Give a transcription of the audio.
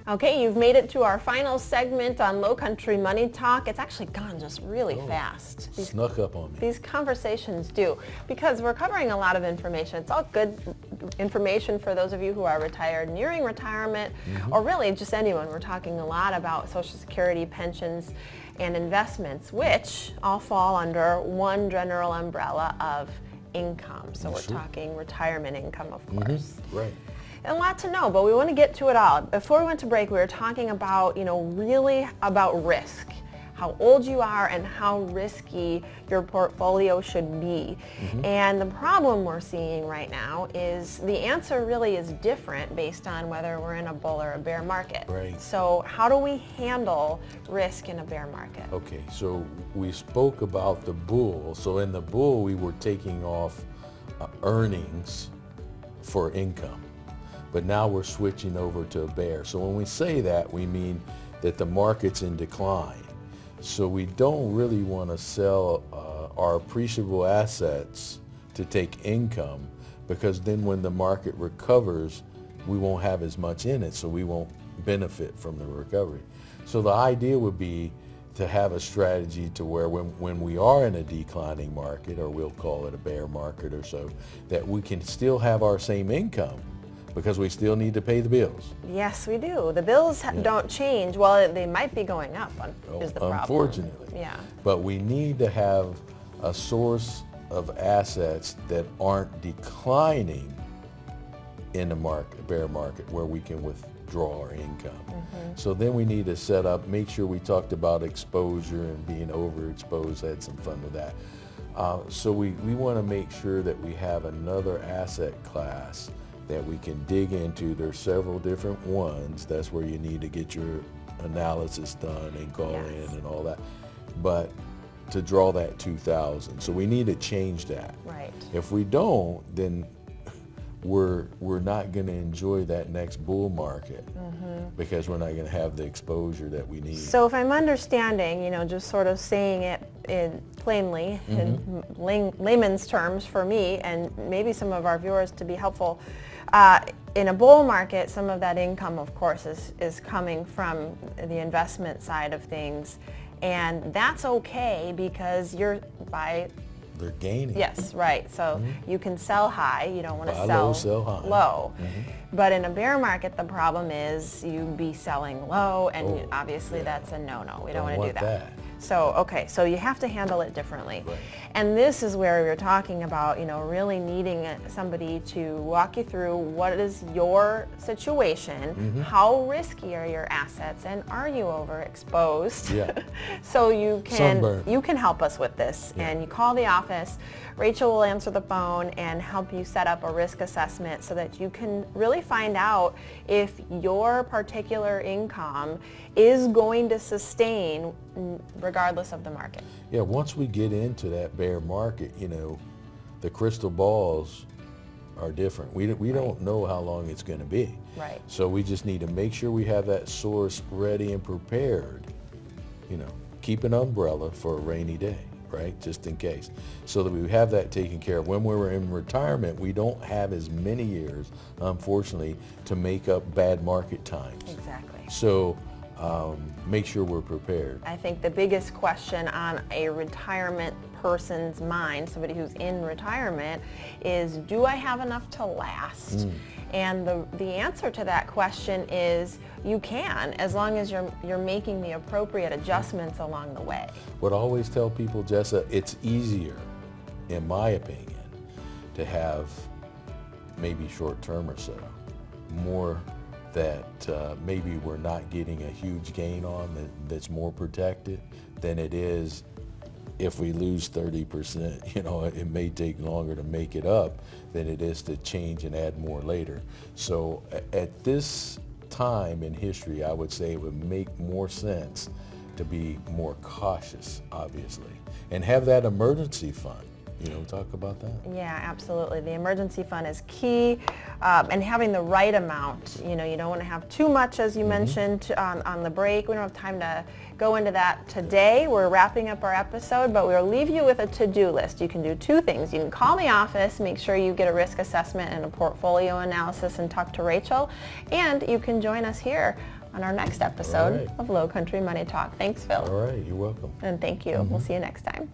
Okay, you've made it to our final segment on Lowcountry Money Talk. It's actually gone just really fast. Snuck up on me. These conversations do, because we're covering a lot of information. It's all good information for those of you who are retired, nearing retirement, or really just anyone. We're talking a lot about Social Security, pensions, and investments, which all fall under one general umbrella of income. So we're talking retirement income, of course. Right. A lot to know, but we want to get to it all. Before we went to break, we were talking about, really about risk, how old you are and how risky your portfolio should be. And the problem we're seeing right now is the answer really is different based on whether we're in a bull or a bear market. Right. So how do we handle risk in a bear market? Okay, so we spoke about the bull. So in the bull, we were taking off earnings for income. But now we're switching over to a bear. So when we say that, we mean that the market's in decline. So we don't really want to sell our appreciable assets to take income, because then when the market recovers, we won't have as much in it, so we won't benefit from the recovery. So the idea would be to have a strategy to where when we are in a declining market, or we'll call it a bear market or so, that we can still have our same income, because we still need to pay the bills. Yes, we do. The bills don't change. Well, they might be going up, is the problem. Unfortunately. Yeah. But we need to have a source of assets that aren't declining in the market, bear market, where we can withdraw our income. So then we need to set up, make sure we talked about exposure and being overexposed, had some fun with that. So we want to make sure that we have another asset class that we can dig into. There's several different ones. That's where you need to get your analysis done and call in and all that. But to draw that 2,000, so we need to change that. Right. If we don't, then we're not going to enjoy that next bull market, because we're not going to have the exposure that we need. So if I'm understanding, just sort of saying it plainly in layman's terms for me, and maybe some of our viewers to be helpful, in a bull market, some of that income, of course, is coming from the investment side of things, and that's okay because They're gaining. Yes, right. So you can sell high. You don't want to Buy sell low, sell high. low. But in a bear market, the problem is you'd be selling low, and obviously that's a no-no. We don't want to do that. So, okay, so you have to handle it differently. Right. And this is where we were talking about, really needing somebody to walk you through what is your situation, how risky are your assets, and are you overexposed? Yeah. So you Sunburn. can help us with this. And you call the office. Rachel will answer the phone and help you set up a risk assessment so that you can really find out if your particular income is going to sustain regardless of the market. Yeah, once we get into that bear market, the crystal balls are different. We don't know how long it's going to be. Right. So we just need to make sure we have that source ready and prepared. Keep an umbrella for a rainy day, right? Just in case. So that we have that taken care of. When we're in retirement, we don't have as many years, unfortunately, to make up bad market times. Exactly. So make sure we're prepared. I think the biggest question on a retirement person's mind, somebody who's in retirement, is do I have enough to last? And the answer to that question is you can, as long as you're making the appropriate adjustments along the way. What I always tell people, Jessa, it's easier, in my opinion, to have maybe short term or so, more that maybe we're not getting a huge gain on, that's more protected, than it is if we lose 30%. It may take longer to make it up than it is to change and add more later. So at this time in history, I would say it would make more sense to be more cautious, obviously, and have that emergency fund. Talk about that. Yeah, absolutely. The emergency fund is key, and having the right amount. You don't want to have too much, as you mentioned on the break. We don't have time to go into that today. We're wrapping up our episode, but we'll leave you with a to-do list. You can do two things. You can call the office, make sure you get a risk assessment and a portfolio analysis, and talk to Rachel. And you can join us here on our next episode right. of Lowcountry Money Talk. Thanks, Phil. All right, you're welcome. And thank you. We'll see you next time.